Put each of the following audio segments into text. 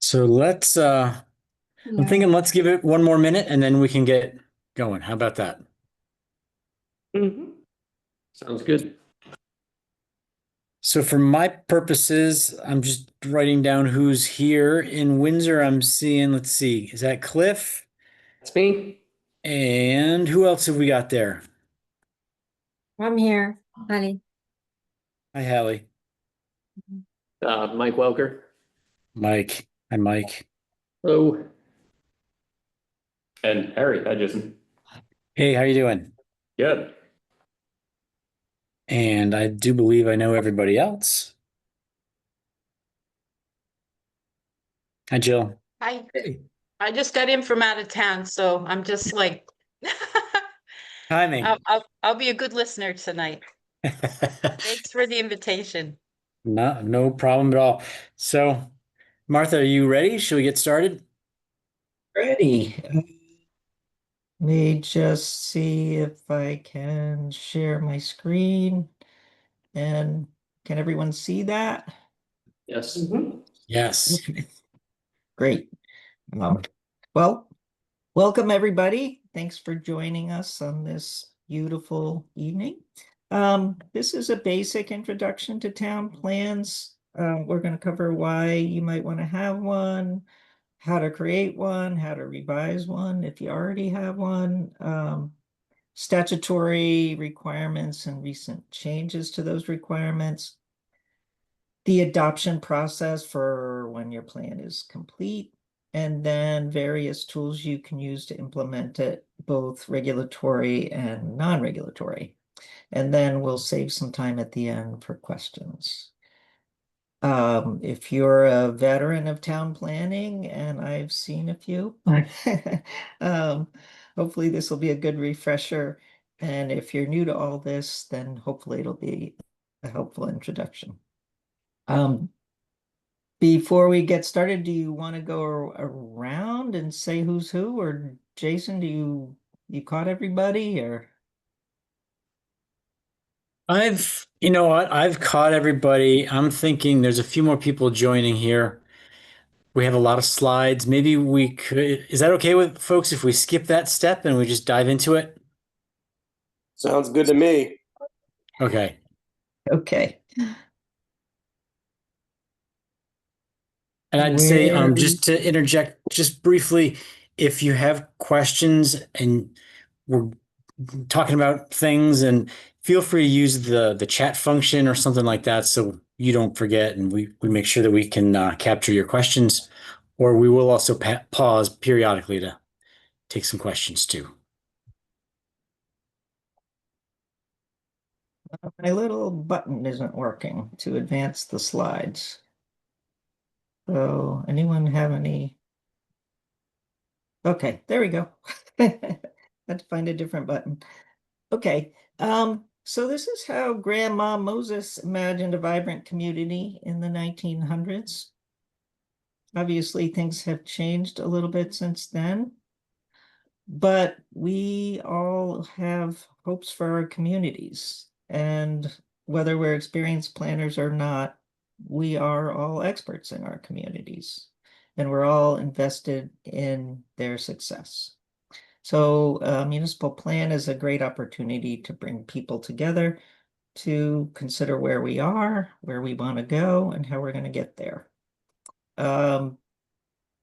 So I'm Yeah. thinking let's give it one more minute and then we can get going. How about that? Mhm. Sounds good. So for my purposes, I'm just writing down who's here. In Windsor, I'm seeing, let's see, is that Cliff? That's me. And who else have we got there? I'm here, honey. Hi, Hallie. Mike Welker. Mike. Hi, Mike. Hello. And Harry. Hi, Jason. Hey, how you doing? Good. And I do believe I know everybody else. Hi, Jill. I Hey. I just got in from out of town, so I'm just like Timing. I'll be a good listener tonight. Thanks for the invitation. No problem at all. So, Martha, are you ready? Should we get started? Ready. Let me just see if I can share my screen. And can everyone see that? Yes. Yes. Great. Um, well, welcome everybody. Thanks for joining us on this beautiful evening. This is a basic introduction to town plans. We're going to cover why you might want to have one, how to create one, how to revise one if you already have one, statutory requirements and recent changes to those requirements, the adoption process for when your plan is complete, and then various tools you can use to implement it, both regulatory and non-regulatory. And then we'll save some time at the end for questions. If you're a veteran of town planning, and I've seen a few, hopefully this will be a good refresher. And if you're new to all this, then hopefully it'll be a helpful introduction. Before we get started, do you want to go around and say who's who? Or Jason, you caught everybody or? You know what? I've caught everybody. I'm thinking there's a few more people joining here. We have a lot of slides. Maybe we could, is that okay with folks if we skip that step and we just dive into it? Sounds good to me. Okay. Okay. And I'd say, Where? just to interject just briefly, if you have questions and we're talking about things, and feel free to use the chat function or something like that so you don't forget, and we make sure that we can capture your questions, or we will also pause periodically to take some questions too. My little button isn't working to advance the slides. So anyone have any? Okay, there we go. Had to find a different button. Okay, so this is how Grandma Moses imagined a vibrant community in the 1900s. Obviously, things have changed a little bit since then, but we all have hopes for our communities. And whether we're experienced planners or not, we are all experts in our communities, and we're all invested in their success. So a municipal plan is a great opportunity to bring people together to consider where we are, where we want to go, and how we're going to get there.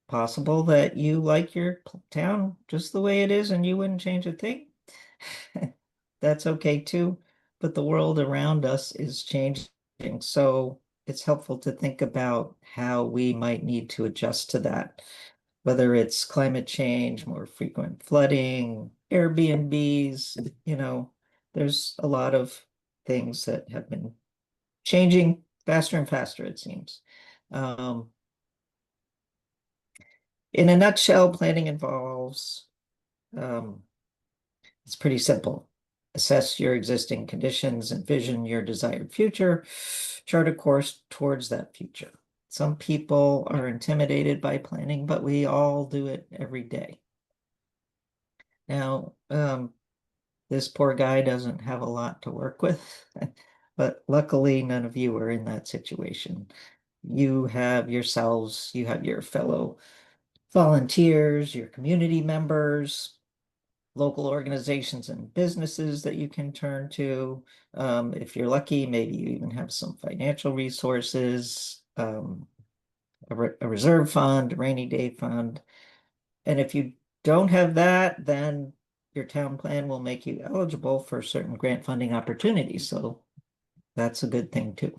Possible that you like your town just the way it is and you wouldn't change a thing. That's okay too, but the world around us is changing. So it's helpful to think about how we might need to adjust to that, whether it's climate change, more frequent flooding, Airbnbs, there's a lot of things that have been changing faster and faster, it seems. In a nutshell, planning involves, it's pretty simple. Assess your existing conditions, envision your desired future, chart a course towards that future. Some people are intimidated by planning, but we all do it every day. Now, this poor guy doesn't have a lot to work with, but luckily none of you are in that situation. you have yourselves, you have your fellow volunteers, your community members, local organizations and businesses that you can turn to. If you're lucky, maybe you even have some financial resources, a reserve fund, a rainy day fund. And if you don't have that, then your town plan will make you eligible for certain grant funding opportunities. So that's a good thing too.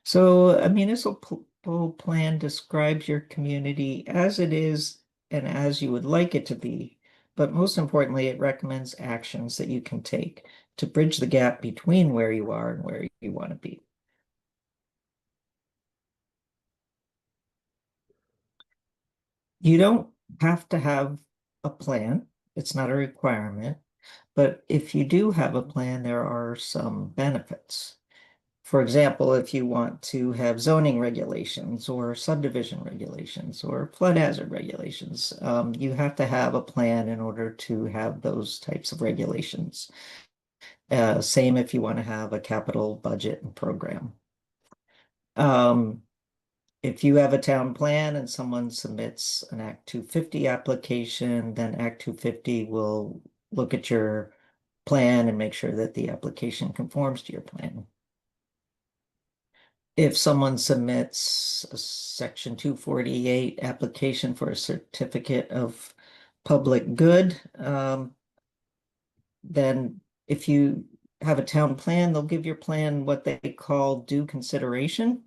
So a municipal plan describes your community as it is and as you would like it to be. But most importantly, it recommends actions that you can take to bridge the gap between where you are and where you want to be. You don't have to have a plan. It's not a requirement. But if you do have a plan, there are some benefits. For example, if you want to have zoning regulations or subdivision regulations or flood hazard regulations, you have to have a plan in order to have those types of regulations. Same if you want to have a capital budget and program. If you have a town plan and someone submits an Act 250 application, then Act 250 will look at your plan and make sure that the application conforms to your plan. If someone submits a Section 248 application for a certificate of public good, then if you have a town plan, they'll give your plan what they call due consideration,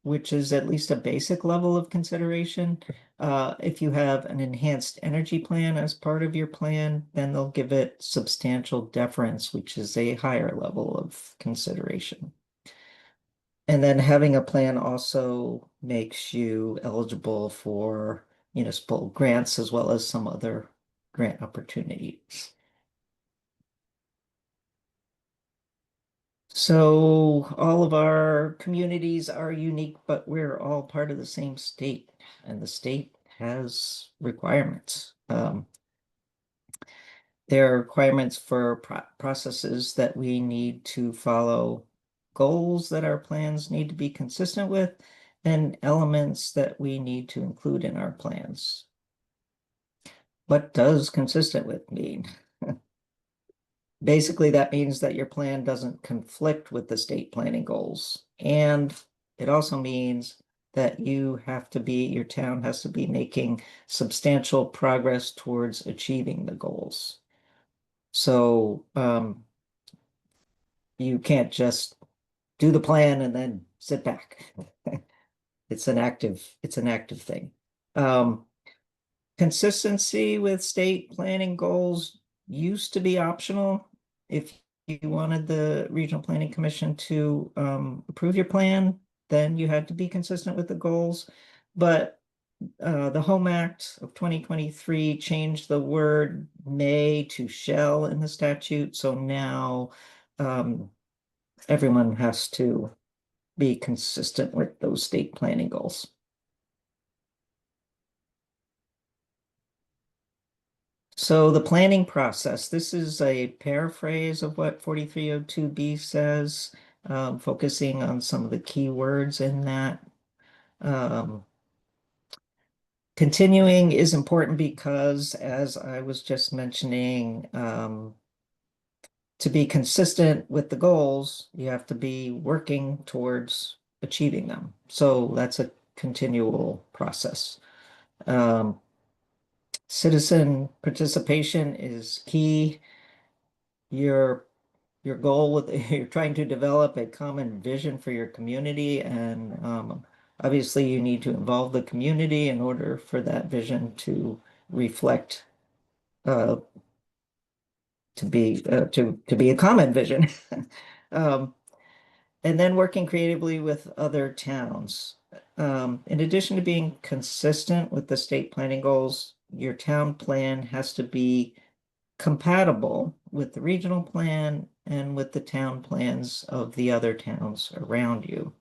which is at least a basic level of consideration. If you have an enhanced energy plan as part of your plan, then they'll give it substantial deference, which is a higher level of consideration. And then having a plan also makes you eligible for municipal grants as well as some other grant opportunities. So all of our communities are unique, but we're all part of the same state, and the state has requirements. There are requirements for processes that we need to follow, goals that our plans need to be consistent with, and elements that we need to include in our plans. What does consistent with mean? Basically, that means that your plan doesn't conflict with the state planning goals. And it also means that your town has to be making substantial progress towards achieving the goals. So you can't just do the plan and then sit back. It's an active thing. Consistency with state planning goals used to be optional. If you wanted the Regional Planning Commission to approve your plan, then you had to be consistent with the goals. But the Home Act of 2023 changed the word may to shall in the statute. So now everyone has to be consistent with those state planning goals. So the planning process, this is a paraphrase of what 4302B says, focusing on some of the key words in that. Continuing is important because, as I was just mentioning, to be consistent with the goals, you have to be working towards achieving them. So that's a continual process. Citizen participation is key. Your goal with you're trying to develop a common vision for your community, and obviously you need to involve the community in order for that vision to reflect to be a common vision. And then working creatively with other towns. In addition to being consistent with the state planning goals, your town plan has to be compatible with the regional plan and with the town plans of the other towns around you.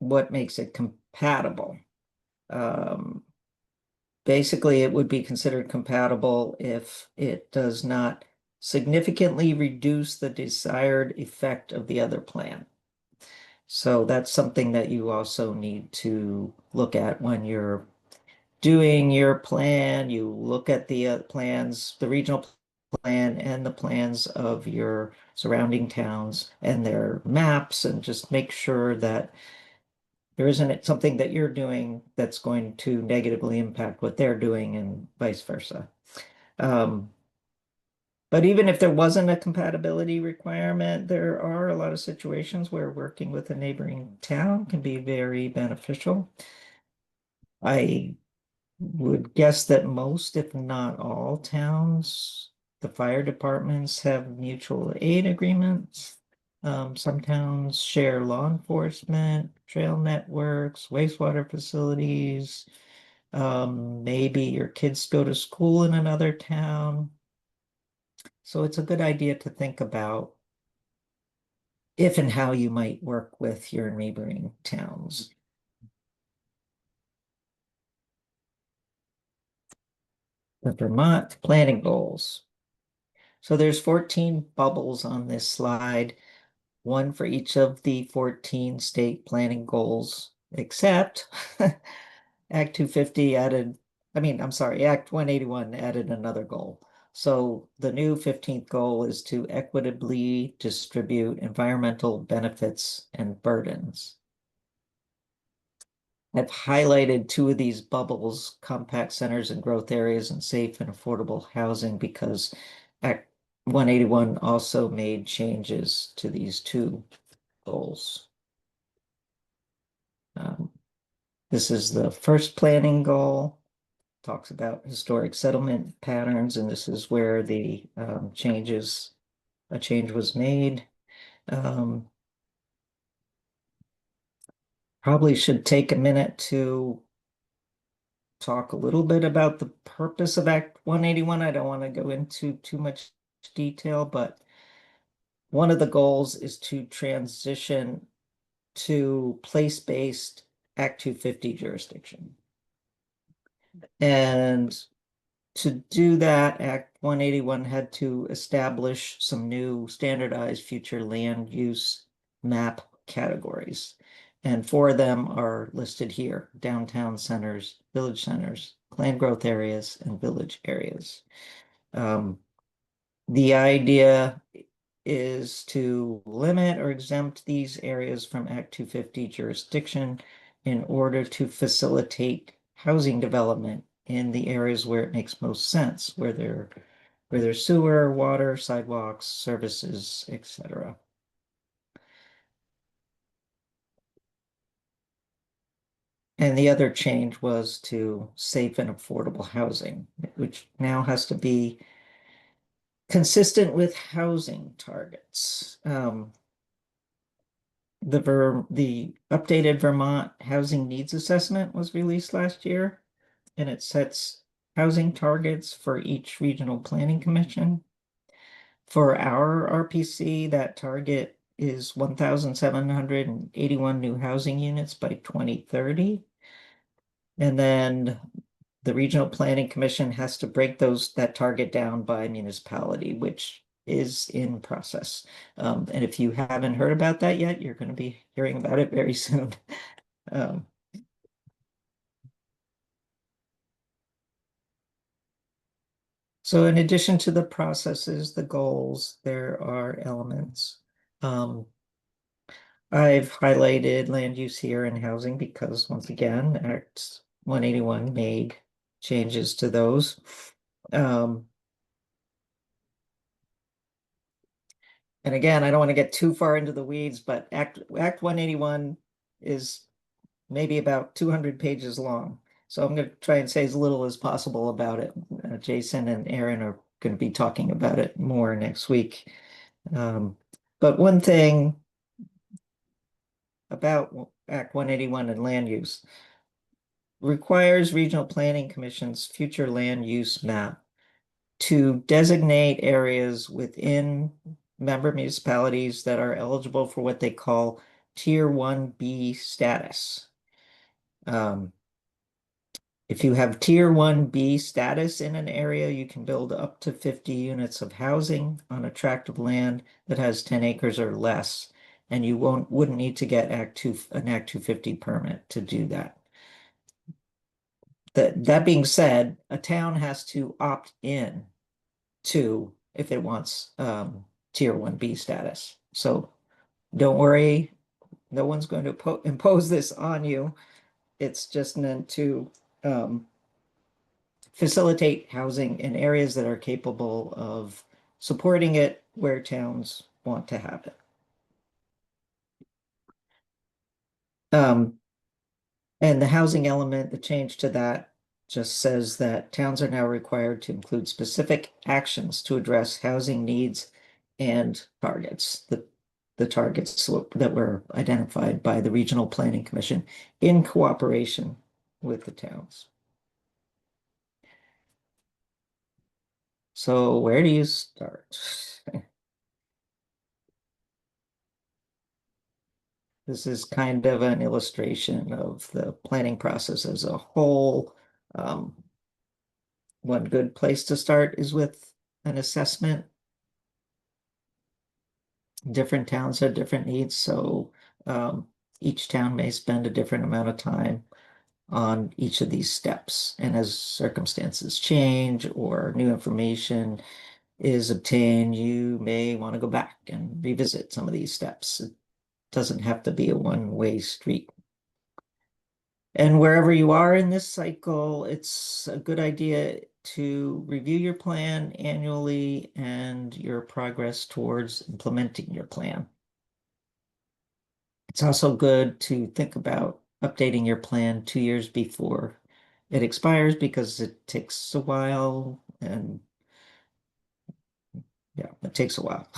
What makes it compatible? Basically, it would be considered compatible if it does not significantly reduce the desired effect of the other plan. So that's something that you also need to look at when you're doing your plan. You look at the plans, the regional plan and the plans of your surrounding towns and their maps, and just make sure that there isn't something that you're doing that's going to negatively impact what they're doing and vice versa. But even if there wasn't a compatibility requirement, there are a lot of situations where working with a neighboring town can be very beneficial. I would guess that most, if not all towns, the fire departments have mutual aid agreements. Some towns share law enforcement, trail networks, wastewater facilities. Maybe your kids go to school in another town. So it's a good idea to think about if and how you might work with your neighboring towns. The Vermont planning goals. So there's 14 bubbles on this slide, one for each of the 14 state planning goals, except Act 250 added, Act 181 added another goal. So the new 15th goal is to equitably distribute environmental benefits and burdens. I've highlighted two of these bubbles, compact centers and growth areas and safe and affordable housing, because Act 181 also made changes to these two goals. This is the first planning goal, talks about historic settlement patterns, and this is where the a change was made. Probably should take a minute to talk a little bit about the purpose of Act 181. I don't want to go into too much detail, but one of the goals is to transition to place-based Act 250 jurisdiction. And to do that, Act 181 had to establish some new standardized future land use map categories. And four of them are listed here: downtown centers, village centers, planned growth areas, and village areas. The idea is to limit or exempt these areas from Act 250 jurisdiction in order to facilitate housing development in the areas where it makes most sense, where there's sewer, water, sidewalks, services, etc. And the other change was to safe and affordable housing, which now has to be consistent with housing targets. The updated Vermont Housing Needs Assessment was released last year, and it sets housing targets for each regional planning commission. For our RPC, that target is 1,781 new housing units by 2030. And then the Regional Planning Commission has to break that target down by municipality, which is in process. And if you haven't heard about that yet, you're going to be hearing about it very soon. So in addition to the processes, the goals, there are elements. I've highlighted land use here and housing because, once again, Act 181 made changes to those. And again, I don't want to get too far into the weeds, but Act 181 is maybe about 200 pages long. So I'm going to try and say as little as possible about it. Jason and Aaron are going to be talking about it more next week. But one thing about Act 181 and land use requires regional planning commission's future land use map to designate areas within member municipalities that are eligible for what they call Tier 1B status. If you have tier 1B status in an area, you can build up to 50 units of housing on a tract of land that has 10 acres or less. And you wouldn't need to get an Act 250 permit to do that. That being said, a town has to opt in to if it wants tier 1B status. So don't worry, no one's going to impose this on you. It's just meant to facilitate housing in areas that are capable of supporting it where towns want to have it. And the housing element, the change to that just says that towns are now required to include specific actions to address housing needs and targets. The targets that were identified by the Regional Planning Commission in cooperation with the towns. So where do you start? This is kind of an illustration of the planning process as a whole. One good place to start is with an assessment. Different towns have different needs, so each town may spend a different amount of time on each of these steps. And as circumstances change or new information is obtained, you may want to go back and revisit some of these steps. It doesn't have to be a one-way street. And wherever you are in this cycle, it's a good idea to review your plan annually and your progress towards implementing your plan. It's also good to think about updating your plan 2 years before it expires because it takes a while and yeah, it takes a while.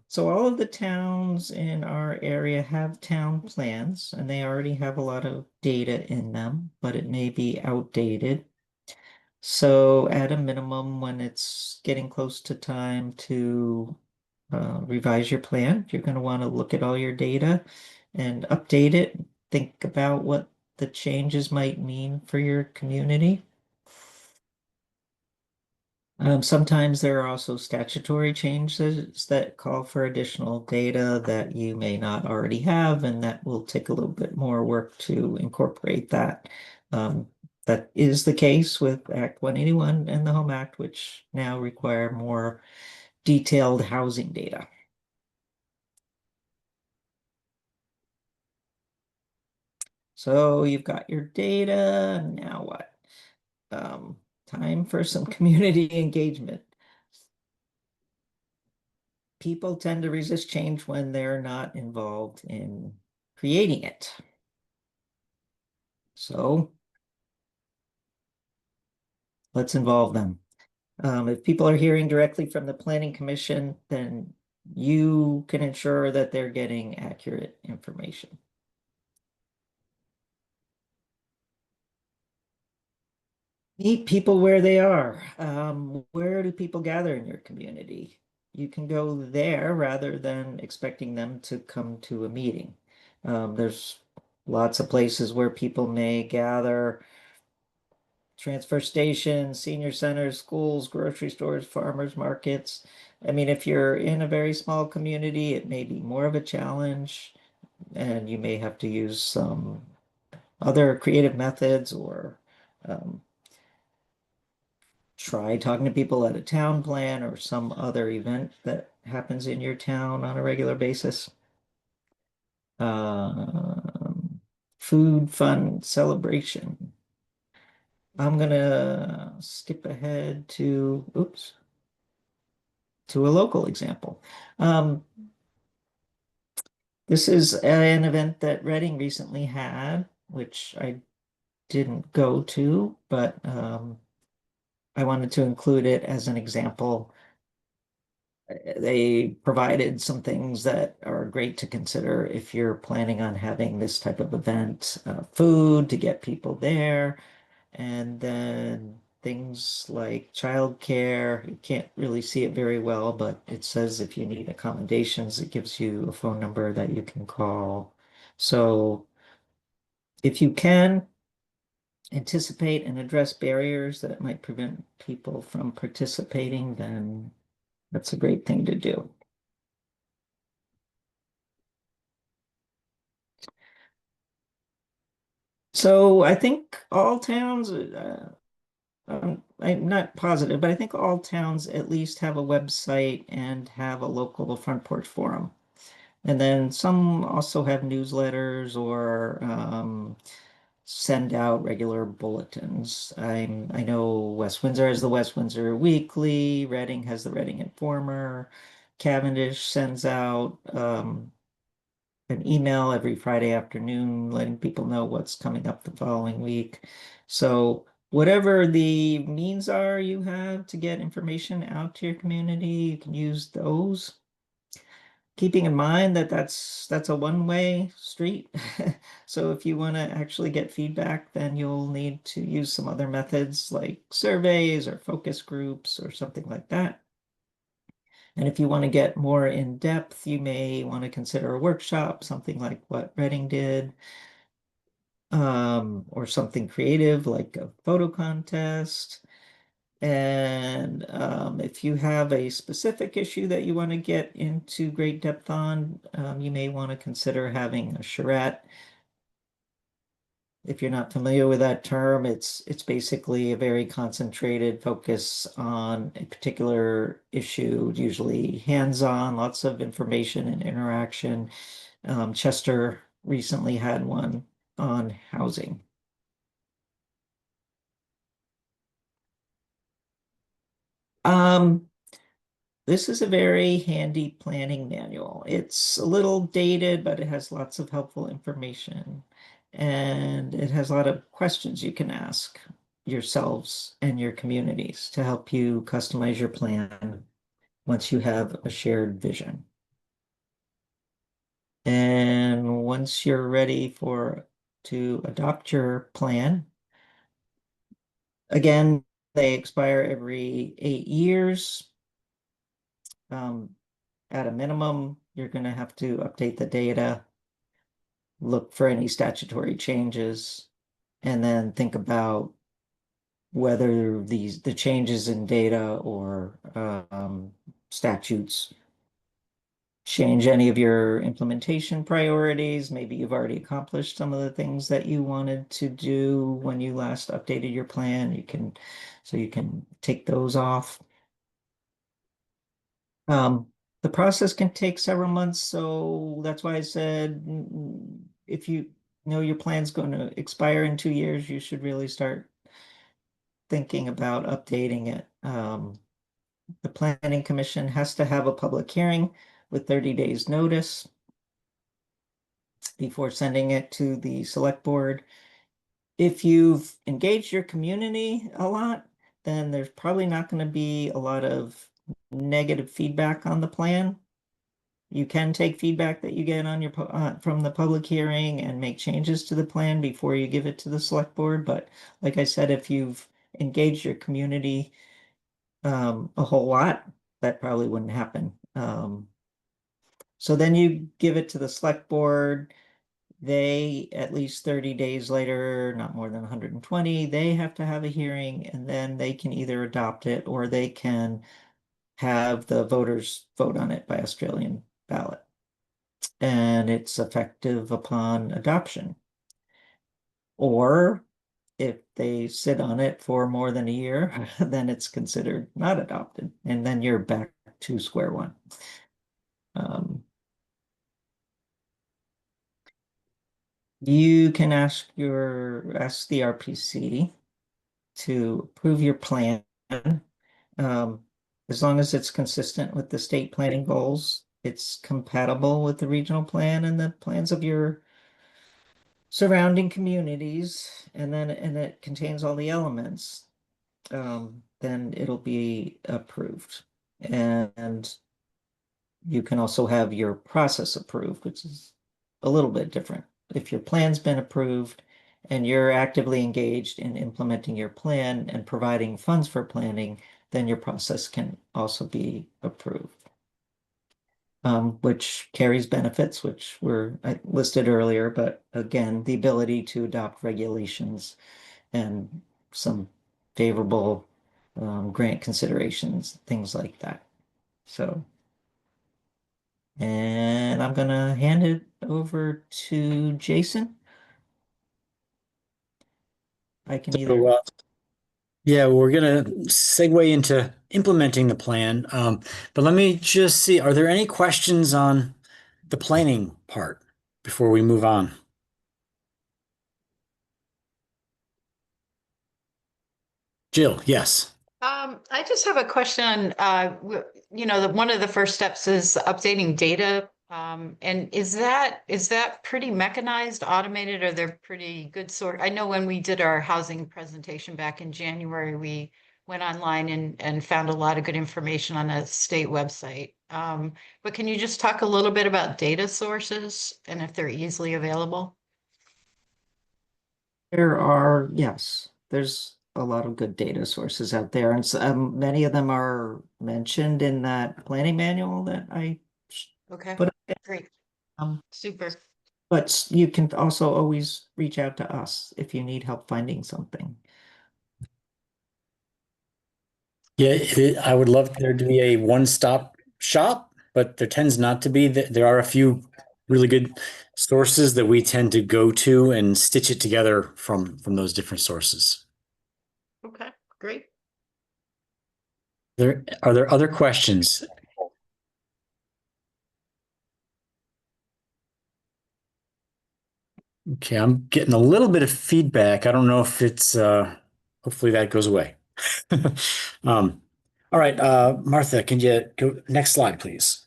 So all of the towns in our area have town plans and they already have a lot of data in them, but it may be outdated. So at a minimum, when it's getting close to time to revise your plan, you're going to want to look at all your data and update it. Think about what the changes might mean for your community. Sometimes there are also statutory changes that call for additional data that you may not already have, and that will take a little bit more work to incorporate that. That is the case with Act 181 and the Home Act, which now require more detailed housing data. So you've got your data, now what? Time for some community engagement. People tend to resist change when they're not involved in creating it. So let's involve them. If people are hearing directly from the Planning Commission, then you can ensure that they're getting accurate information. Meet people where they are. Where do people gather in your community? You can go there rather than expecting them to come to a meeting. There's lots of places where people may gather: transfer stations, senior centers, schools, grocery stores, farmers markets. I mean, if you're in a very small community, it may be more of a challenge and you may have to use some other creative methods or try talking to people at a town plan or some other event that happens in your town on a regular basis. Food, fun, celebration. I'm gonna skip ahead to, oops, to a local example. This is an event that Reading recently had, which I didn't go to, but I wanted to include it as an example. They provided some things that are great to consider if you're planning on having this type of event. Food to get people there, and then things like childcare. You can't really see it very well, but it says if you need accommodations, it gives you a phone number that you can call. So if you can anticipate and address barriers that might prevent people from participating, then that's a great thing to do. So I think all towns, I'm not positive, but I think all towns at least have a website and have a local front porch forum. And then some also have newsletters or send out regular bulletins. I know West Windsor has the West Windsor Weekly, Reading has the Reading Informer, Cavendish sends out an email every Friday afternoon letting people know what's coming up the following week. So whatever the means are you have to get information out to your community, you can use those. Keeping in mind that that's a one-way street. So if you want to actually get feedback, then you'll need to use some other methods like surveys or focus groups or something like that. And if you want to get more in depth, you may want to consider a workshop, something like what Reading did, or something creative like a photo contest. And if you have a specific issue that you want to get into great depth on, you may want to consider having a charrette. If you're not familiar with that term, it's basically a very concentrated focus on a particular issue, usually hands-on, lots of information and interaction. Chester recently had one on housing. This is a very handy planning manual. It's a little dated, but it has lots of helpful information. And it has a lot of questions you can ask yourselves and your communities to help you customize your plan once you have a shared vision. And once you're ready to adopt your plan, again, they expire every 8 years. At a minimum, you're going to have to update the data, look for any statutory changes, and then think about whether the changes in data or statutes change any of your implementation priorities. Maybe you've already accomplished some of the things that you wanted to do when you last updated your plan. So you can take those off. The process can take several months, so that's why I said if you know your plan's going to expire in 2 years, you should really start thinking about updating it. The Planning Commission has to have a public hearing with 30 days notice before sending it to the select board. If you've engaged your community a lot, then there's probably not going to be a lot of negative feedback on the plan. You can take feedback that you get on your from the public hearing and make changes to the plan before you give it to the select board. But like I said, if you've engaged your community a whole lot, that probably wouldn't happen. So then you give it to the select board. They, at least 30 days later, not more than 120, they have to have a hearing, and then they can either adopt it or they can have the voters vote on it by Australian ballot. And it's effective upon adoption. Or if they sit on it for more than a year, then it's considered not adopted, and then you're back to square one. You can ask the RPC to approve your plan, as long as it's consistent with the state planning goals. It's compatible with the regional plan and the plans of your surrounding communities, and it contains all the elements, then it'll be approved. And you can also have your process approved, which is a little bit different. If your plan's been approved and you're actively engaged in implementing your plan and providing funds for planning, then your process can also be approved. Which carries benefits, which were listed earlier, but again, the ability to adopt regulations and some favorable grant considerations, things like that. So, and I'm gonna hand it over to Jason. I can either. So, yeah, we're gonna segue into implementing the plan. But let me just see, are there any questions on the planning part before we move on? Jill, yes. I just have a question on, one of the first steps is updating data. And is that pretty mechanized, automated, or they're pretty good sort? I know when we did our housing presentation back in January, we went online and found a lot of good information on a state website. But can you just talk a little bit about data sources and if they're easily available? Yes, there's a lot of good data sources out there, and many of them are mentioned in that planning manual that I Okay, put. great, Um, super. but you can also always reach out to us if you need help finding something. Yeah, I would love there to be a one-stop shop, but there tends not to be. There are a few really good sources that we tend to go to and stitch it together from those different sources. Okay, great. Are there other questions? Okay, I'm getting a little bit of feedback. I don't know if it's hopefully that goes away. All right, Martha, can you go next slide, please?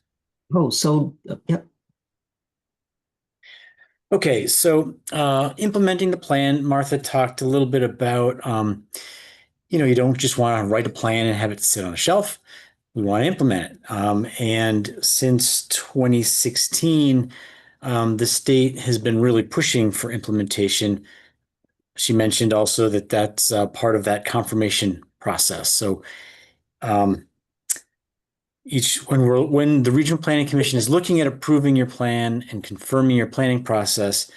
Oh, so yep. Okay, so implementing the plan, Martha talked a little bit about, you don't just want to write a plan and have it sit on a shelf. We want to implement it. And since 2016, the state has been really pushing for implementation. She mentioned also that that's part of that confirmation process. So when the Regional Planning Commission is looking at approving your plan and confirming your planning process,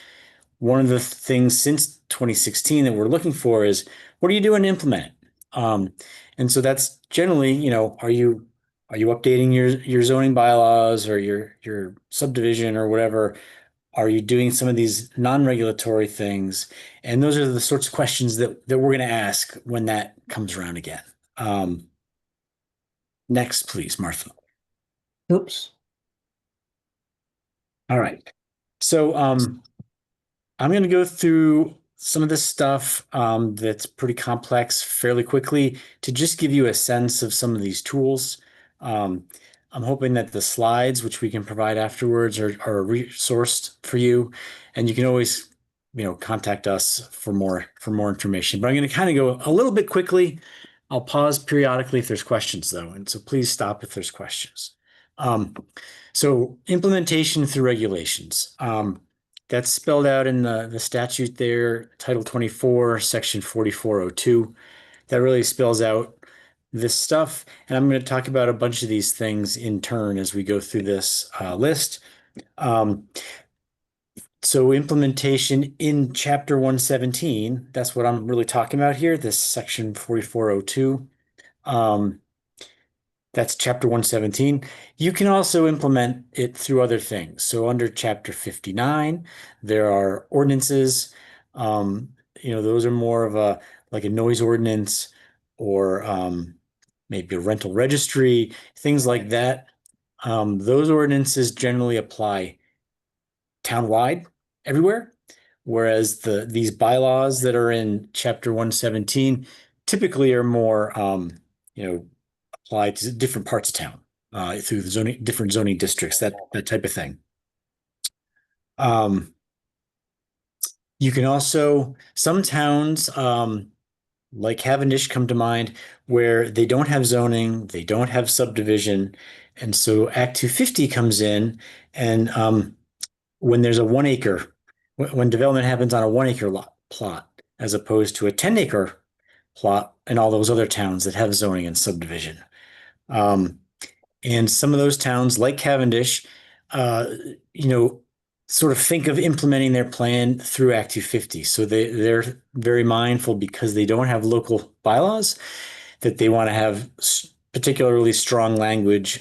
one of the things since 2016 that we're looking for is what are you doing to implement it? And so that's generally, are you updating your zoning bylaws or your subdivision or whatever? Are you doing some of these non-regulatory things? And those are the sorts of questions that we're going to ask when that comes around again. Next, please, Martha. Oops. All right. So I'm going to go through some of this stuff that's pretty complex fairly quickly to just give you a sense of some of these tools. I'm hoping that the slides, which we can provide afterwards, are resourced for you, and you can always, contact us for more information. But I'm going to kind of go a little bit quickly. I'll pause periodically if there's questions, though, and so please stop if there's questions. So implementation through regulations. That's spelled out in the statute there, Title 24, Section 4402. That really spells out this stuff. And I'm going to talk about a bunch of these things in turn as we go through this list. So implementation in Chapter 117, that's what I'm really talking about here, this Section 4402. That's Chapter 117. You can also implement it through other things. So under Chapter 59, there are ordinances. Those are more of a noise ordinance or maybe a rental registry, things like that. Those ordinances generally apply townwide everywhere, whereas these bylaws that are in Chapter 117 typically are more apply to different parts of town through the different zoning districts, that type of thing. You can also, some towns like Cavendish come to mind where they don't have zoning, they don't have subdivision. And so Act 250 comes in, and when there's a 1 acre, when development happens on a 1 acre lot, plot as opposed to a 10-acre plot in all those other towns that have zoning and subdivision. And some of those towns, like Cavendish, you know, sort of think of implementing their plan through Act 250. So they're very mindful, because they don't have local bylaws, that they want to have particularly strong language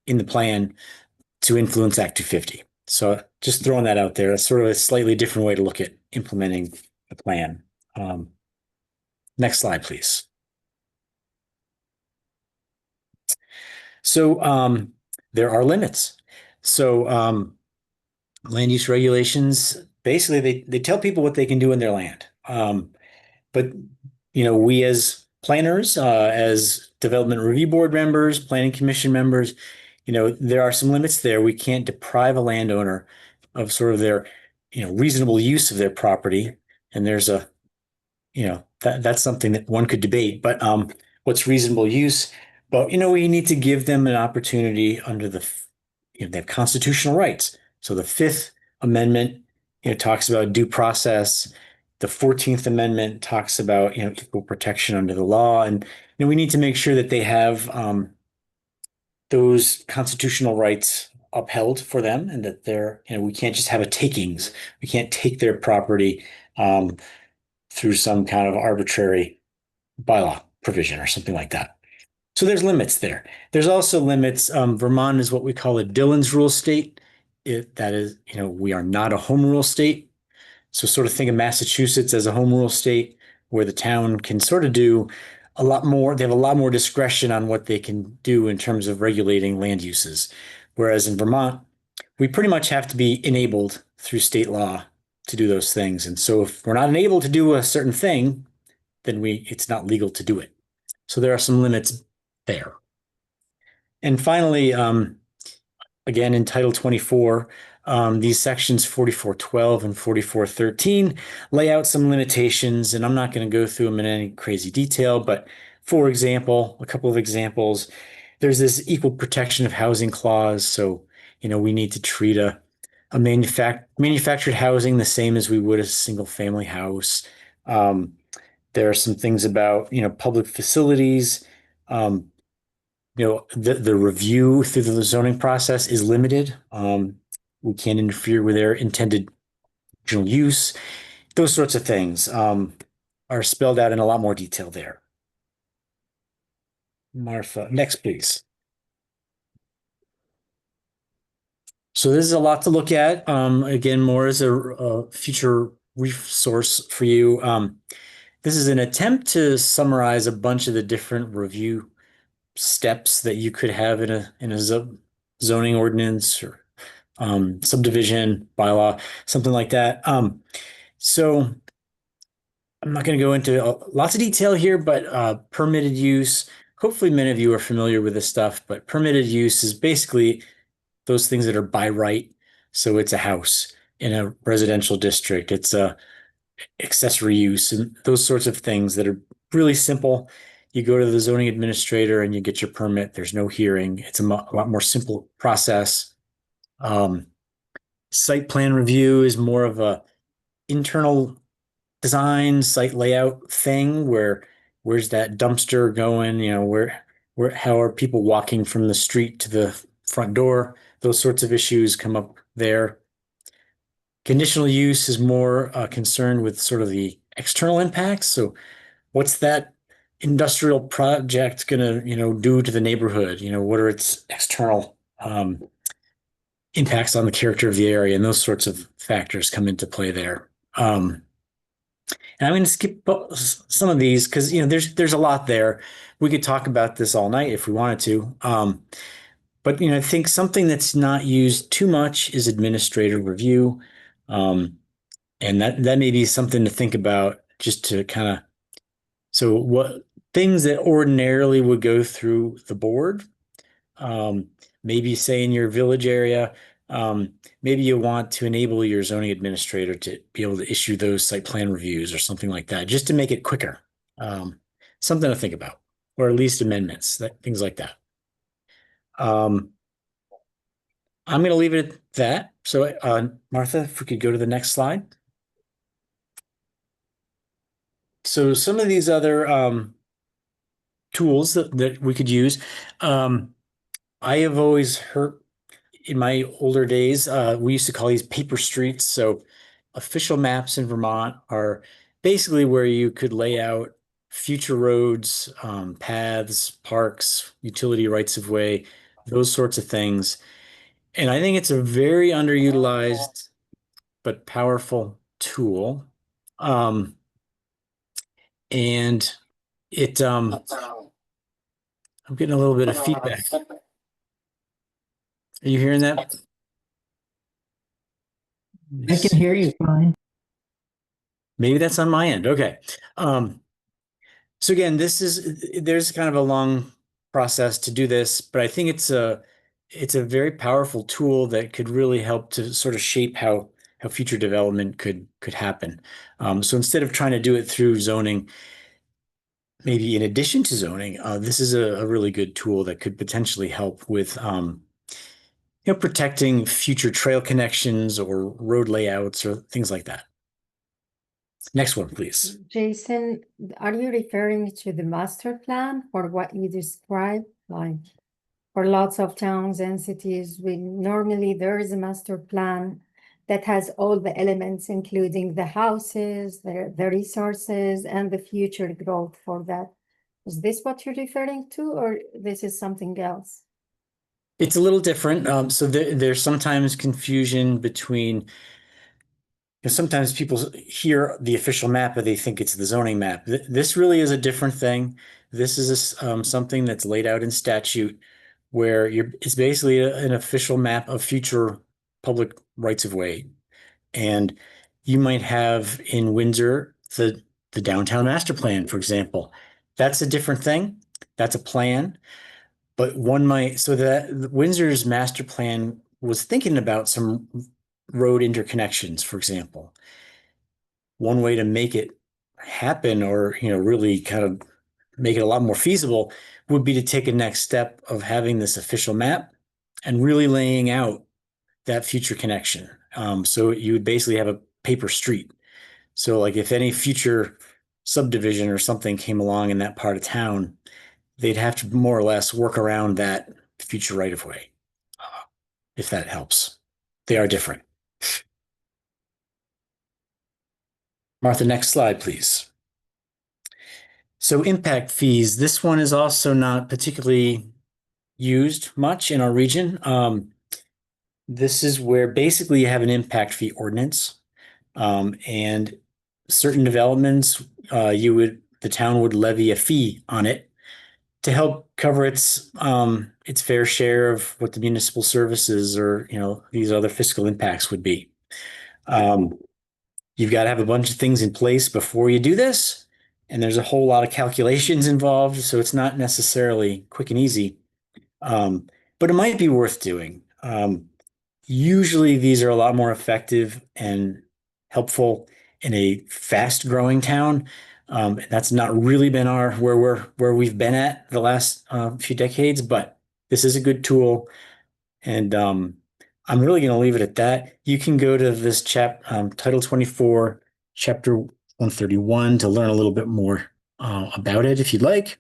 in the plan to influence Act 250. So just throwing that out there, that's sort of a slightly different way to look at implementing the plan. Next slide, please. So there are limits. So land use regulations, basically they tell people what they can do in their land. But we as planners, as development review board members, planning commission members, there are some limits there. We can't deprive a landowner of sort of their, reasonable use of their property. And there's that's something that one could debate. But what's reasonable use? But we need to give them an opportunity under they have constitutional rights. So the Fifth Amendment, talks about due process. The 14th Amendment talks about equal protection under the law, and we need to make sure that they have those constitutional rights upheld for them, and that they're we can't just have a takings. We can't take their property through some kind of arbitrary bylaw provision or something like that. So there's limits there. There's also limits. Vermont is what we call a Dillon's rule state. That is, we are not a home rule state. So sort of think of Massachusetts as a home rule state, where the town can sort of do a lot more. They have a lot more discretion on what they can do in terms of regulating land uses. Whereas in Vermont, we pretty much have to be enabled through state law to do those things. And so if we're not enabled to do a certain thing, then it's not legal to do it. So there are some limits there. And finally, again, in Title 24, these sections 4412 and 4413 lay out some limitations, and I'm not going to go through them in any crazy detail, but for example, a couple of examples, there's this equal protection of housing clause. So, we need to treat a manufactured housing the same as we would a single family house. There are some things about, public facilities. The review through the zoning process is limited. We can't interfere with their intended original use. Those sorts of things are spelled out in a lot more detail there. Martha, next, please. So this is a lot to look at. Again, more as a future resource for you. This is an attempt to summarize a bunch of the different review steps that you could have in a zoning ordinance or subdivision bylaw, something like that. So I'm not going to go into lots of detail here, but permitted use, hopefully many of you are familiar with this stuff, but permitted use is basically those things that are by right. So it's a house in a residential district. It's a accessory use and those sorts of things that are really simple. You go to the zoning administrator and you get your permit. There's no hearing. It's a lot more simple process. Site plan review is more of a internal design site layout thing where's that dumpster going? How are people walking from the street to the front door? Those sorts of issues come up there. Conditional use is more concerned with sort of the external impacts. So what's that industrial project going to, do to the neighborhood? What are its external impacts on the character of the area? And those sorts of factors come into play there. And I'm going to skip some of these because, there's a lot there. We could talk about this all night if we wanted to. But, I think something that's not used too much is administrative review. And that may be something to think about just to kind of, so what things that ordinarily would go through the board, maybe say in your village area, maybe you want to enable your zoning administrator to be able to issue those site plan reviews or something like that, just to make it quicker. Something to think about, or at least amendments, things like that. I'm going to leave it at that. So, Martha, if we could go to the next slide. So some of these other tools that we could use. I have always heard in my older days, we used to call these paper streets. So official maps in Vermont are basically where you could lay out future roads, paths, parks, utility rights of way, those sorts of things. And I think it's a very underutilized but powerful tool. And it I'm getting a little bit of feedback. Are you hearing that? I can hear you fine. Maybe that's on my end. Okay. So again, there's kind of a long process to do this, but I think it's a very powerful tool that could really help to sort of shape how future development could happen. So instead of trying to do it through zoning, maybe in addition to zoning, this is a really good tool that could potentially help with protecting future trail connections or road layouts or things like that. Next one, please. Jason, are you referring to the master plan or what you described? Like for lots of towns and cities, normally there is a master plan that has all the elements, including the houses, the resources, and the future growth for that. Is this what you're referring to, or this is something else? It's a little different. So there's sometimes confusion between, sometimes people hear the official map and they think it's the zoning map. This really is a different thing. This is something that's laid out in statute where it's basically an official map of future public rights of way. And you might have in Windsor the downtown master plan, for example. That's a different thing. That's a plan. But so that Windsor's master plan was thinking about some road interconnections, for example. One way to make it happen or, really kind of make it a lot more feasible would be to take a next step of having this official map and really laying out that future connection. So you would basically have a paper street. So like if any future subdivision or something came along in that part of town, they'd have to more or less work around that future right of way, if that helps. They are different. Martha, next slide, please. So impact fees. This one is also not particularly used much in our region. This is where basically you have an impact fee ordinance, and certain developments, the town would levy a fee on it to help cover its fair share of what the municipal services or these other fiscal impacts would be. You've got to have a bunch of things in place before you do this, and there's a whole lot of calculations involved, so it's not necessarily quick and easy, but it might be worth doing. Usually these are a lot more effective and helpful in a fast-growing town. That's not really been where we've been at the last few decades, but this is a good tool, and I'm really going to leave it at that. You can go to this Title 24, Chapter 131 to learn a little bit more about it if you'd like.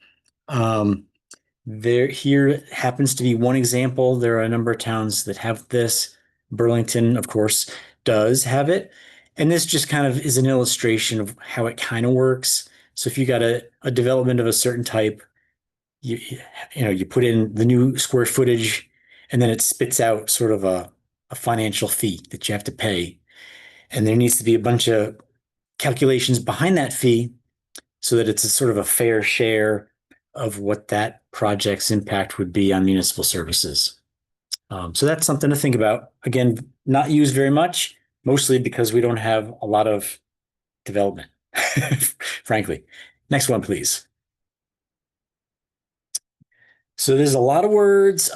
Here happens to be one example. There are a number of towns that have this. Burlington, of course, does have it. And this just kind of is an illustration of how it kind of works. So if you got a development of a certain type, you put in the new square footage, and then it spits out sort of a financial fee that you have to pay. And there needs to be a bunch of calculations behind that fee so that it's a sort of a fair share of what that project's impact would be on municipal services. So that's something to think about. Again, not used very much, mostly because we don't have a lot of development, frankly. Next one, please. So there's a lot of words.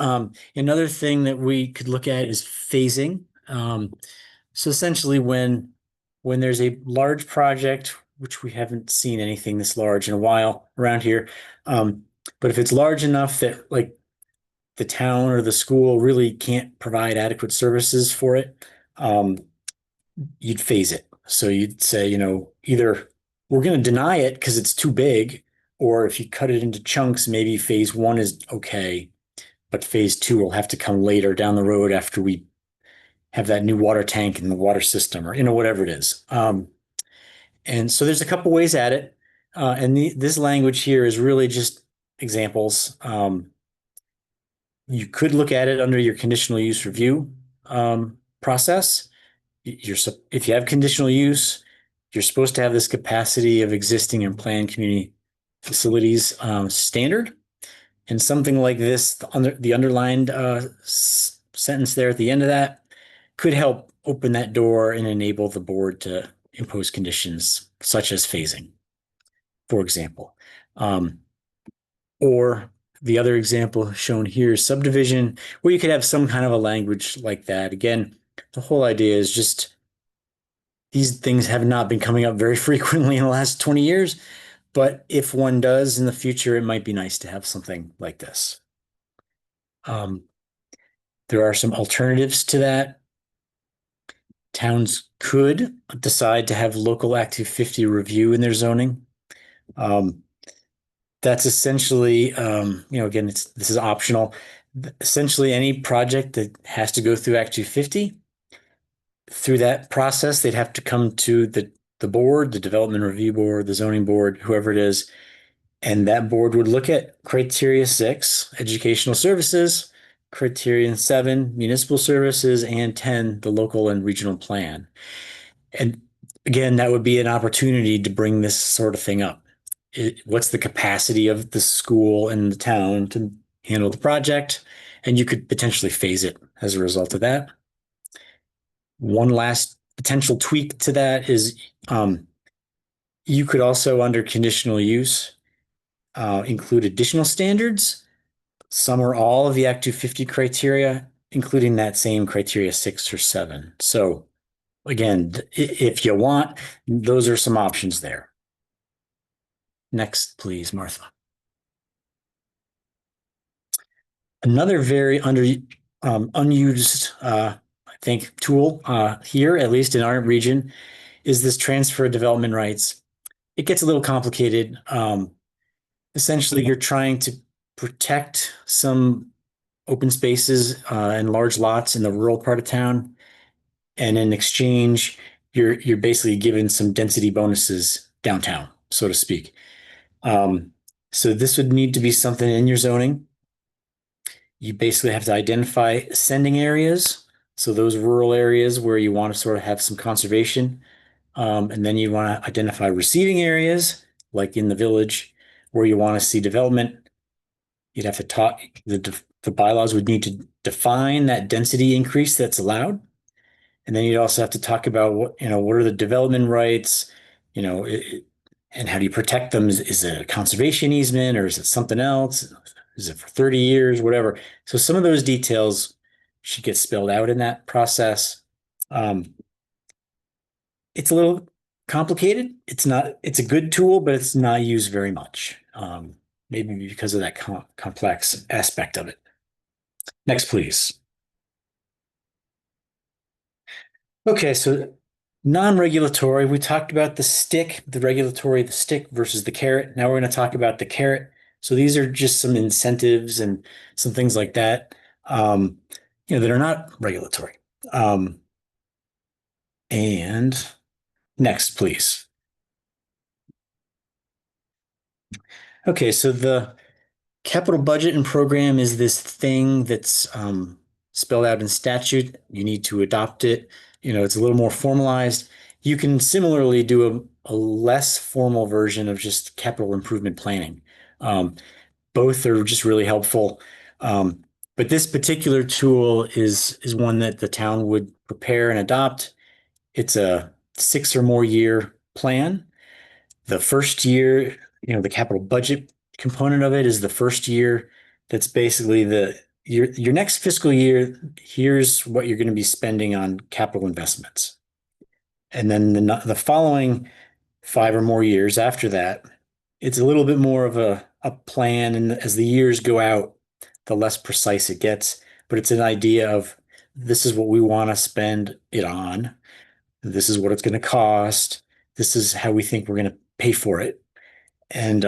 Another thing that we could look at is phasing. So essentially when there's a large project, which we haven't seen anything this large in a while around here, but if it's large enough that like the town or the school really can't provide adequate services for it, you'd phase it. So you'd say, either we're going to deny it because it's too big. Or if you cut it into chunks, maybe phase one is okay, but phase two will have to come later down the road after we have that new water tank in the water system, or whatever it is. And so there's a couple ways at it, and this language here is really just examples. You could look at it under your conditional use review process. If you have conditional use, you're supposed to have this capacity of existing and planned community facilities standard. And something like this, the underlined sentence there at the end of that, could help open that door and enable the board to impose conditions such as phasing, for example. Or the other example shown here is subdivision, where you could have some kind of a language like that. Again, the whole idea is just these things have not been coming up very frequently in the last 20 years, but if one does in the future, it might be nice to have something like this. There are some alternatives to that. Towns could decide to have local Act 250 review in their zoning. That's essentially, again, this is optional. Essentially, any project that has to go through Act 250, through that process, they'd have to come to the board, the development review board, the zoning board, whoever it is, and that board would look at criteria 6, educational services, criterion 7, municipal services, and 10, the local and regional plan. And again, that would be an opportunity to bring this sort of thing up. What's the capacity of the school and the town to handle the project? And you could potentially phase it as a result of that. One last potential tweak to that is you could also, under conditional use, include additional standards, some or all of the Act 250 criteria, including that same criteria 6 or 7. So again, if you want, those are some options there. Next, please, Martha. Another very unused, I think, tool here, at least in our region, is this transfer of development rights. It gets a little complicated. Essentially, you're trying to protect some open spaces and large lots in the rural part of town, and in exchange, you're basically given some density bonuses downtown, so to speak. So this would need to be something in your zoning. You basically have to identify sending areas. So those rural areas where you want to sort of have some conservation. And then you want to identify receiving areas, like in the village, where you want to see development. You'd have to talk, the bylaws would need to define that density increase that's allowed. And then you'd also have to talk about what are the development rights, and how do you protect them? Is it a conservation easement, or is it something else? Is it for 30 years, whatever? So some of those details should get spelled out in that process. It's a little complicated. It's a good tool, but it's not used very much. Maybe because of that complex aspect of it. Next, please. Okay, so non-regulatory, we talked about the stick, the regulatory, the stick versus the carrot. Now we're going to talk about the carrot. So these are just some incentives and some things like that, that are not regulatory. And next, please. Okay, so the capital budget and program is this thing that's spelled out in statute. You need to adopt it. It's a little more formalized. You can similarly do a less formal version of just capital improvement planning. Both are just really helpful. But this particular tool is one that the town would prepare and adopt. It's a 6 or more year plan. The first year, the capital budget component of it is the first year. That's basically your next fiscal year. Here's what you're going to be spending on capital investments. And then the following 5 or more years after that, it's a little bit more of a plan. And as the years go out, the less precise it gets. But it's an idea of, this is what we want to spend it on. This is what it's going to cost. This is how we think we're going to pay for it. And,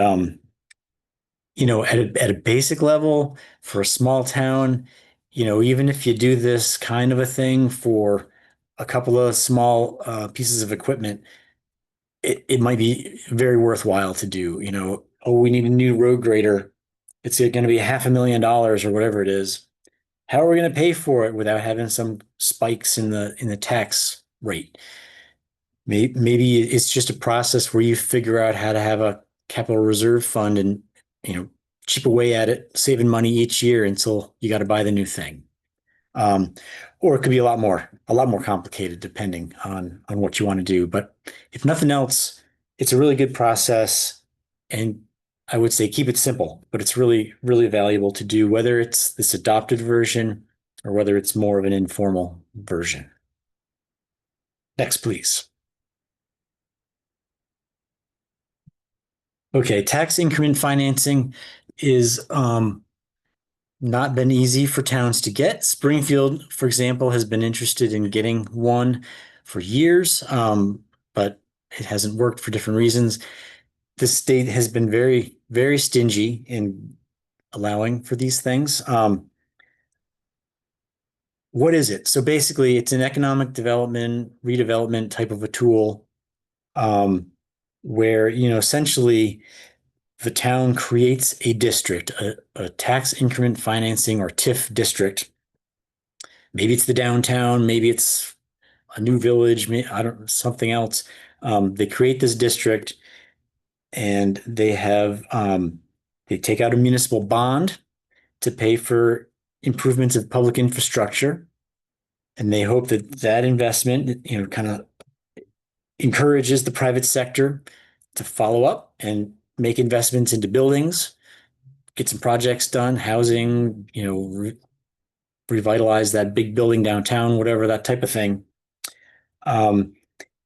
at a basic level for a small town, even if you do this kind of a thing for a couple of small pieces of equipment, it might be very worthwhile to do. Oh, we need a new road grader. It's going to be $500,000 or whatever it is. How are we going to pay for it without having some spikes in the tax rate? Maybe it's just a process where you figure out how to have a capital reserve fund and chip away at it, saving money each year until you got to buy the new thing. Or it could be a lot more complicated depending on what you want to do. But if nothing else, it's a really good process, and I would say keep it simple, but it's really, really valuable to do, whether it's this adopted version or whether it's more of an informal version. Next, please. Okay, tax increment financing is not been easy for towns to get. Springfield, for example, has been interested in getting one for years, but it hasn't worked for different reasons. The state has been very, very stingy in allowing for these things. What is it? So basically, it's an economic development, redevelopment type of a tool, where, essentially the town creates a district, a tax increment financing or TIF district. Maybe it's the downtown, maybe it's a new village, something else. They create this district, and they take out a municipal bond to pay for improvements of public infrastructure. And they hope that investment, kind of encourages the private sector to follow up and make investments into buildings, get some projects done, housing, revitalize that big building downtown, whatever, that type of thing. And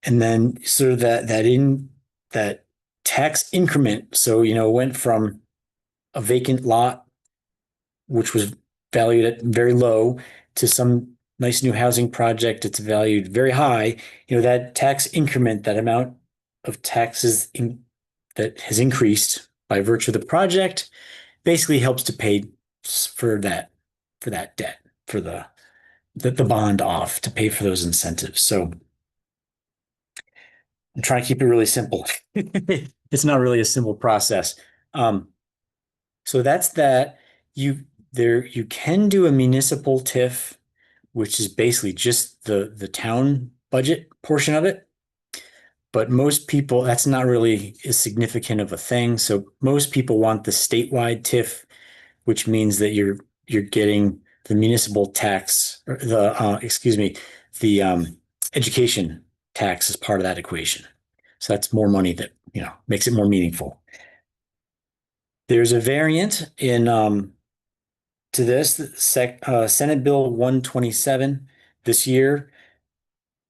then sort of that tax increment. So, it went from a vacant lot, which was valued at very low, to some nice new housing project that's valued very high. That tax increment, that amount of taxes that has increased by virtue of the project, basically helps to pay for that debt, for the bond off, to pay for those incentives. So I'm trying to keep it really simple. It's not really a simple process. So that's that. You can do a municipal TIF, which is basically just the town budget portion of it. But most people, that's not really as significant of a thing. So most people want the statewide TIF, which means that you're getting the municipal tax, or the education tax as part of that equation. So that's more money that makes it more meaningful. There's a variant in to this Senate Bill 127 this year.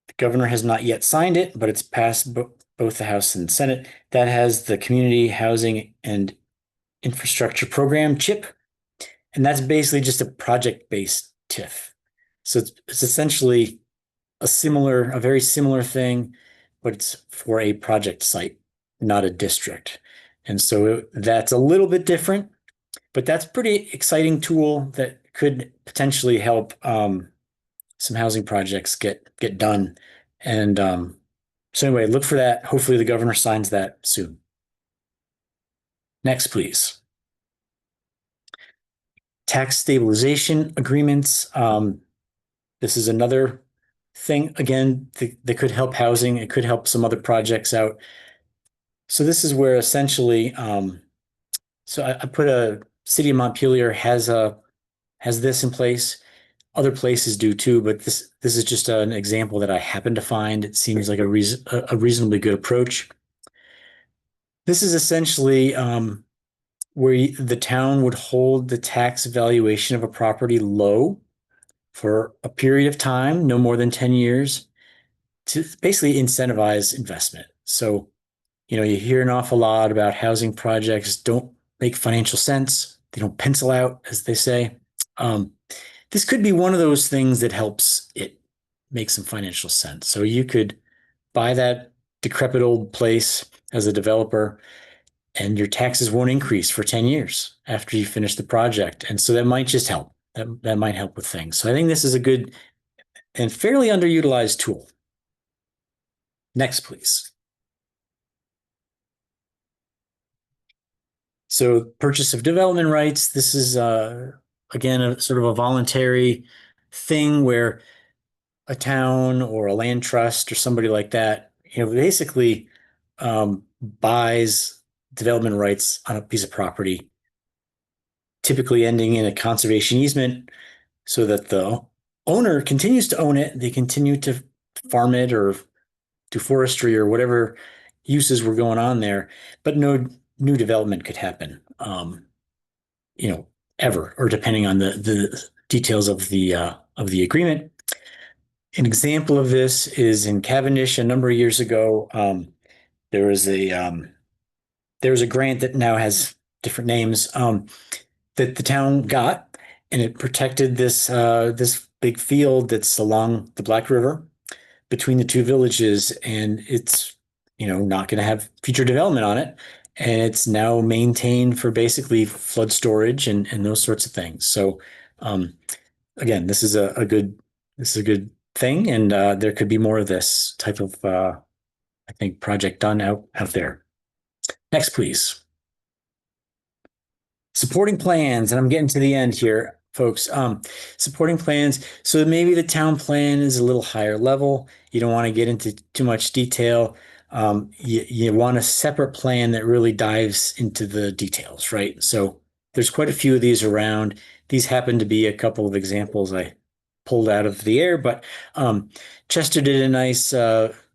The governor has not yet signed it, but it's passed both the House and Senate. That has the Community Housing and Infrastructure Program, CHIP, and that's basically just a project-based TIF. So it's essentially a very similar thing, but it's for a project site, not a district. And so that's a little bit different, but that's a pretty exciting tool that could potentially help some housing projects get done. And so anyway, look for that. Hopefully the governor signs that soon. Next, please. Tax stabilization agreements. This is another thing, again, that could help housing. It could help some other projects out. So this is where essentially, so I put a City of Montpelier has this in place. Other places do too, but this is just an example that I happened to find. It seems like a reasonably good approach. This is essentially where the town would hold the tax valuation of a property low for a period of time, no more than 10 years, to basically incentivize investment. So, you hear an awful lot about housing projects don't make financial sense. They don't pencil out, as they say. This could be one of those things that helps it make some financial sense. So you could buy that decrepit old place as a developer, and your taxes won't increase for 10 years after you finish the project. And so that might just help. That might help with things. So I think this is a good and fairly underutilized tool. Next, please. So purchase of development rights. This is, again, a sort of a voluntary thing where a town or a land trust or somebody like that, basically buys development rights on a piece of property, typically ending in a conservation easement so that the owner continues to own it. They continue to farm it or do forestry or whatever uses were going on there, but no new development could happen, ever, or depending on the details of the agreement. An example of this is in Cavendish a number of years ago. There was a grant that now has different names that the town got, and it protected this big field that's along the Black River between the two villages, and it's not going to have future development on it, and it's now maintained for basically flood storage and those sorts of things. So again, this is a good thing, and there could be more of this type of I think project done out there. Next, please. Supporting plans, and I'm getting to the end here, folks. Supporting plans. So maybe the town plan is a little higher level. You don't want to get into too much detail. You want a separate plan that really dives into the details, right? So there's quite a few of these around. These happen to be a couple of examples I pulled out of the air, but Chester did a nice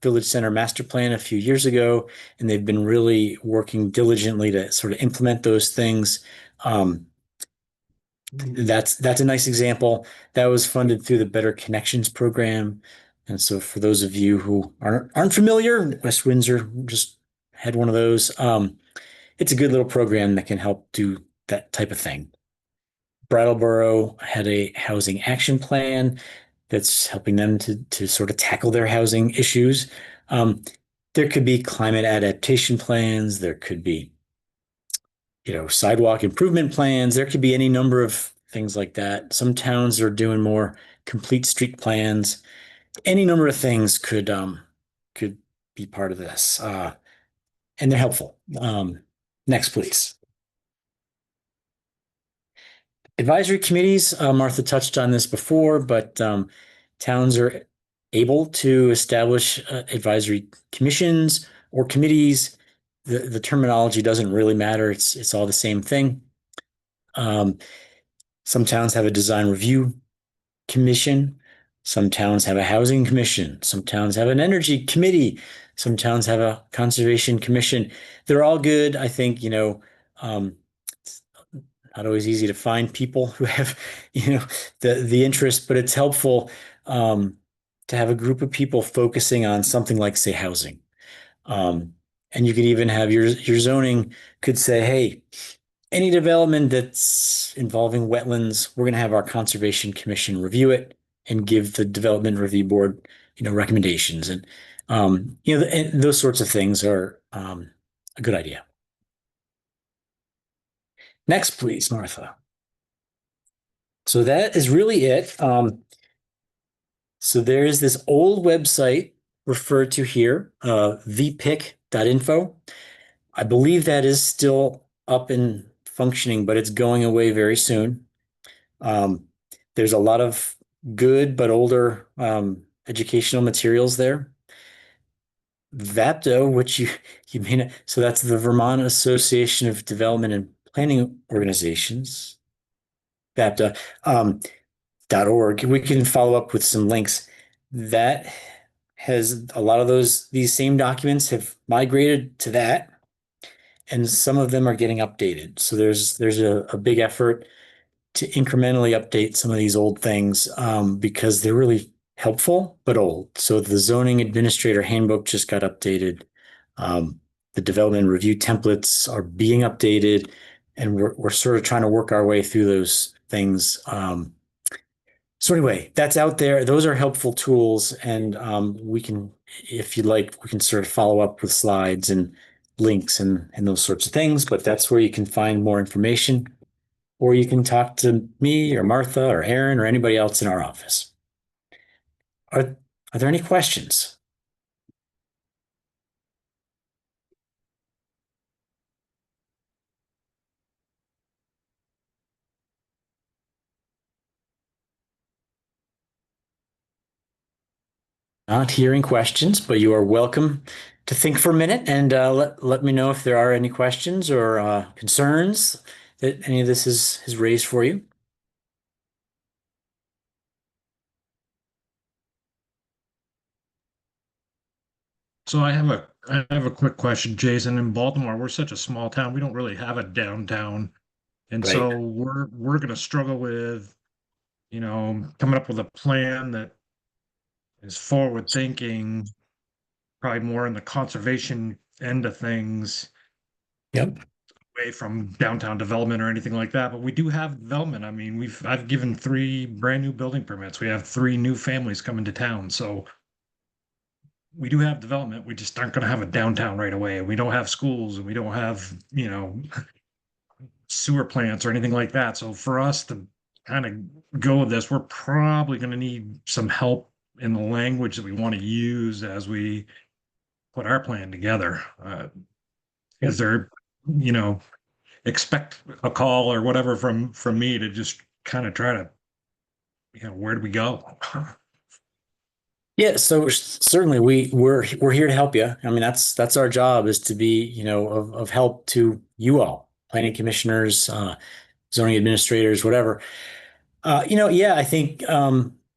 village center master plan a few years ago, and they've been really working diligently to sort of implement those things. That's a nice example. That was funded through the Better Connections program. And so for those of you who aren't familiar, West Windsor just had one of those. It's a good little program that can help do that type of thing. Brattleboro had a housing action plan that's helping them to sort of tackle their housing issues. There could be climate adaptation plans. There could be, sidewalk improvement plans. There could be any number of things like that. Some towns are doing more complete street plans. Any number of things could be part of this, and they're helpful. Next, please. Advisory committees, Martha touched on this before, but towns are able to establish advisory commissions or committees. The terminology doesn't really matter. It's all the same thing. Some towns have a design review commission. Some towns have a housing commission. Some towns have an energy committee. Some towns have a conservation commission. They're all good. I think, it's not always easy to find people who have, the interest, but it's helpful to have a group of people focusing on something like, say, housing. And you could even have your zoning could say, hey, any development that's involving wetlands, we're going to have our conservation commission review it and give the development review board, recommendations. And, and those sorts of things are a good idea. Next, please, Martha. So that is really it. So there is this old website referred to here, vpic.info. I believe that is still up and functioning, but it's going away very soon. There's a lot of good but older educational materials there. VAPDO, which you may not, so that's the Vermont Association of Development and Planning Organizations, VAPDA, .org. We can follow up with some links. That has a lot of these same documents have migrated to that, and some of them are getting updated. So there's a big effort to incrementally update some of these old things because they're really helpful but old. So the zoning administrator handbook just got updated. The development review templates are being updated, and we're sort of trying to work our way through those things. So anyway, that's out there. Those are helpful tools, and we can if you'd like, we can sort of follow up with slides and links and those sorts of things, but that's where you can find more information. Or you can talk to me or Martha or Aaron or anybody else in our office. Are there any questions? Not hearing questions, but you are welcome to think for a minute and let me know if there are any questions or concerns that any of this has raised for you. So I have a quick question, Jason. In Baltimore, we're such a small town. We don't really have a downtown. And Right. so we're gonna struggle with, coming up with a plan that is forward thinking, probably more in the conservation end of things, Yep. away from downtown development or anything like that. But we do have development. I mean, I've given 3 brand new building permits. We have 3 new families coming to town. So we do have development. We just aren't going to have a downtown right away. We don't have schools and we don't have, sewer plants or anything like that. So for us to kind of go with this, we're probably going to need some help in the language that we want to use as we put our plan together. Is there, expect a call or whatever from me to just kind of try to, where do we go? Yeah, so certainly we're here to help you. I mean, that's our job, is to be, of help to you all, planning commissioners, zoning administrators, whatever. Yeah, I think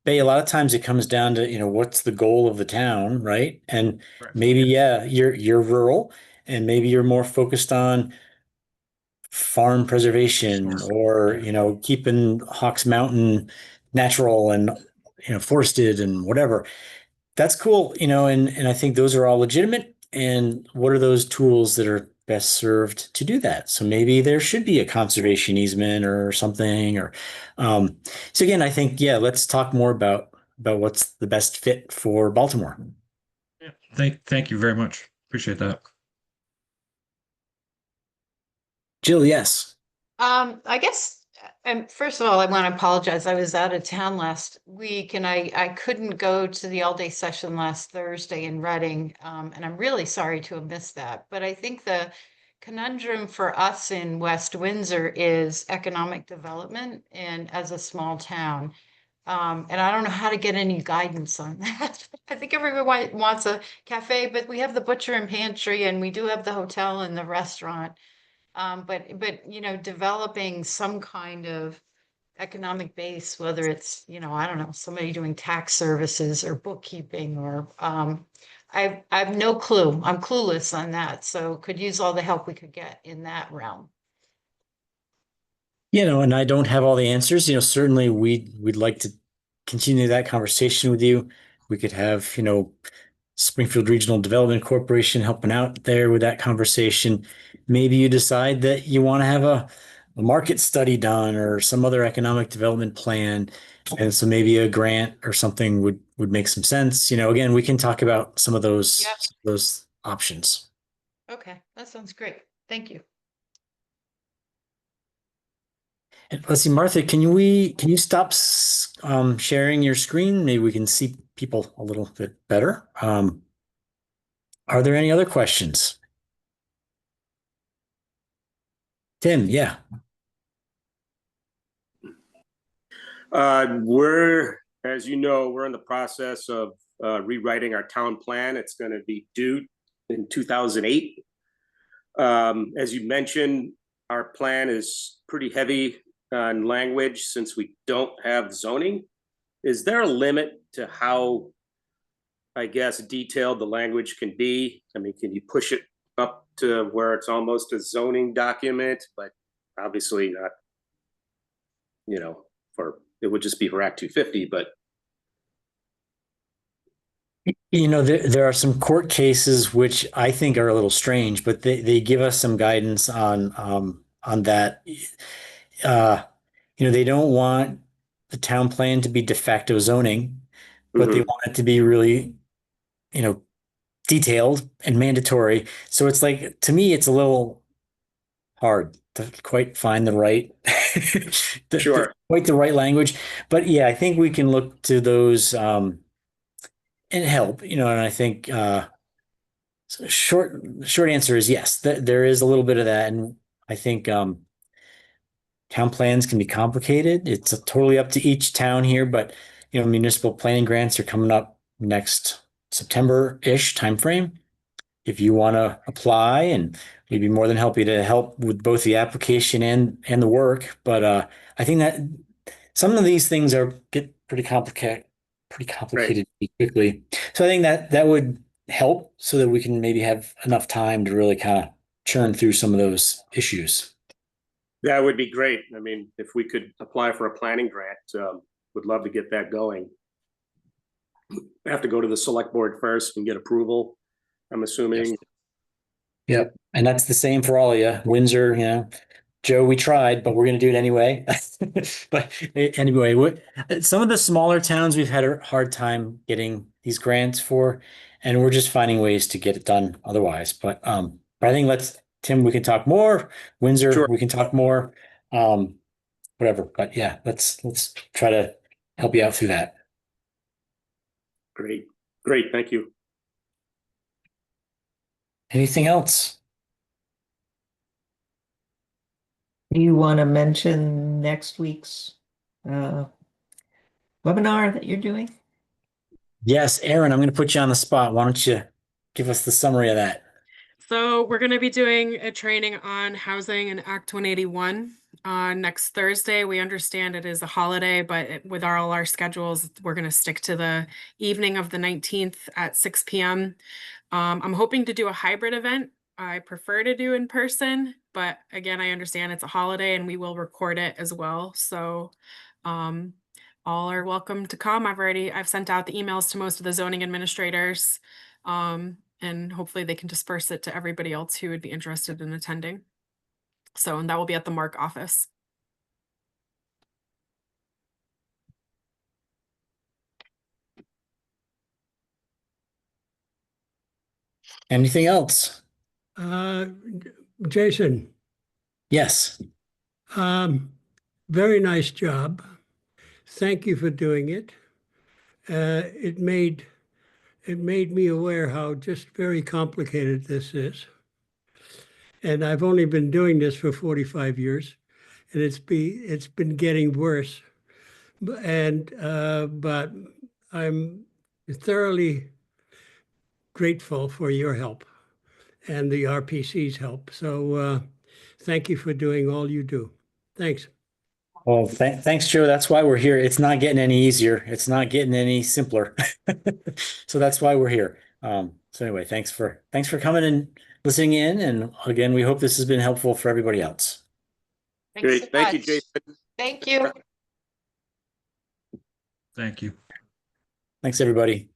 Bay, a lot of times it comes down to, what's the goal of the town, right? And Right. maybe, yeah, you're rural and maybe you're more focused on farm preservation or, keeping Hawks Mountain natural and, forested and whatever. That's cool, and I think those are all legitimate. And what are those tools that are best served to do that? So maybe there should be a conservation easement or something, or so again, I think, yeah, let's talk more about what's the best fit for Baltimore. Yeah. Thank you very much. Appreciate that. Jill, yes. I guess, and first of all, I want to apologize. I was out of town last week and I couldn't go to the all-day session last Thursday in Reading. And I'm really sorry to have missed that. But I think the conundrum for us in West Windsor is economic development and as a small town. And I don't know how to get any guidance on that. I think everyone wants a cafe, but we have the butcher and pantry and we do have the hotel and the restaurant. But developing some kind of economic base, whether it's, I don't know, somebody doing tax services or bookkeeping or I have no clue. I'm clueless on that. So could use all the help we could get in that realm. And I don't have all the answers. Certainly we'd like to continue that conversation with you. We could have, Springfield Regional Development Corporation helping out there with that conversation. Maybe you decide that you want to have a market study done or some other economic development plan. And so maybe a grant or something would make some sense. Again, we can talk about some of those, Yeah. those options. Okay, that sounds great. Thank you. And let's see, Martha, can you stop sharing your screen? Maybe we can see people a little bit better. Are there any other questions? Tim, yeah. As you know, we're in the process of rewriting our town plan. It's going to be due in 2008. As you mentioned, our plan is pretty heavy on language since we don't have zoning. Is there a limit to how, I guess, detailed the language can be? I mean, can you push it up to where it's almost a zoning document, but obviously not, it would just be for Act 250, but. There are some court cases which I think are a little strange, but they give us some guidance on that. They don't want the town plan to be de facto zoning, but they want it to be really detailed and mandatory. So it's like, to me, it's a little hard to quite find the right, Sure. quite the right language. But yeah, I think we can look to those, and help, and I think, so short answer is yes, there is a little bit of that. And I think, town plans can be complicated. It's totally up to each town here, but municipal planning grants are coming up next September-ish timeframe. If you want to apply, and we'd be more than happy to help with both the application and the work. But I think that some of these things get pretty complicated pretty quickly. So I think that would help so that we can maybe have enough time to really kind of churn through some of those issues. That would be great. I mean, if we could apply for a planning grant, would love to get that going. I have to go to the select board first and get approval, I'm assuming. Yes. Yep. And that's the same for all of you. Windsor, Joe, we tried, but we're going to do it anyway. But anyway, some of the smaller towns we've had a hard time getting these grants for, and we're just finding ways to get it done otherwise. But I think Tim, we can talk more. Windsor, Sure. We can talk more. Whatever. But yeah, let's try to help you out through that. Great. Thank you. Anything else? Do you want to mention next week's webinar that you're doing? Yes, Aaron, I'm going to put you on the spot. Why don't you give us the summary of that? So we're going to be doing a training on housing and Act 181 next Thursday. We understand it is a holiday, but with all our schedules, we're going to stick to the evening of the 19th at 6 p.m. I'm hoping to do a hybrid event. I prefer to do in person, but again, I understand it's a holiday and we will record it as well. So all are welcome to come. I've sent out the emails to most of the zoning administrators. And hopefully they can disperse it to everybody else who would be interested in attending. So, and that will be at the Mark office. Anything else? Jason, Yes. very nice job. Thank you for doing it. It made me aware how just very complicated this is. And I've only been doing this for 45 years, and it's been getting worse. But I'm thoroughly grateful for your help and the RPC's help. So thank you for doing all you do. Thanks. Well, thanks, Joe. That's why we're here. It's not getting any easier. It's not getting any simpler. So that's why we're here. So anyway, thanks for coming and listening in. And again, we hope this has been helpful for everybody else. Thanks Great. so Thank you, much. Jason. Thank you. Thank you. Thanks, everybody.